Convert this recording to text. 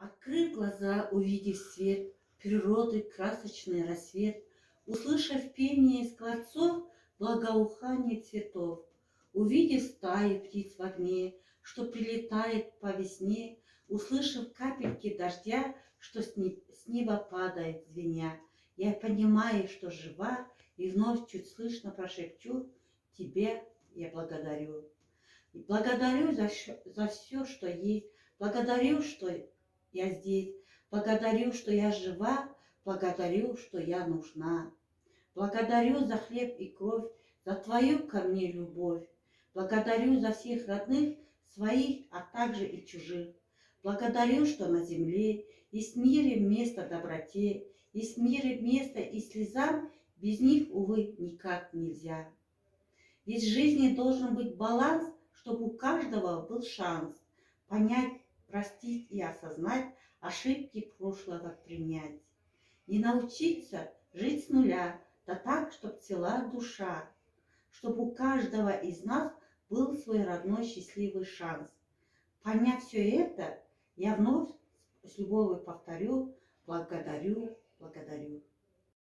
Открыв глаза, увидев свет природы, красочный рассвет, услышав пение скворцов, благоухание цветов, увидев стаи птиц в огне, что прилетает по весне, услышав капельки дождя, что с неба падает звеня, я понимаю, что жива, и вновь чуть слышно прошепчу: тебя я благодарю. И благодарю за все, что есть, благодарю, что я здесь, благодарю, что я жива, благодарю, что я нужна. Благодарю за хлеб и кровь, за твою ко мне любовь. Благодарю за всех родных своих, а также и чужих. Благодарю, что на земле есть в мире место доброте, есть в мире место и слезам, без них, увы, никак нельзя. Ведь в жизни должен быть баланс, чтобы у каждого был шанс понять, простить и осознать, ошибки прошлого принять. И научиться жить с нуля, да так, чтоб цела душа, чтобы у каждого из нас был свой родной счастливый шанс. Поняв все это, я вновь с любовью повторю: благодарю, благодарю.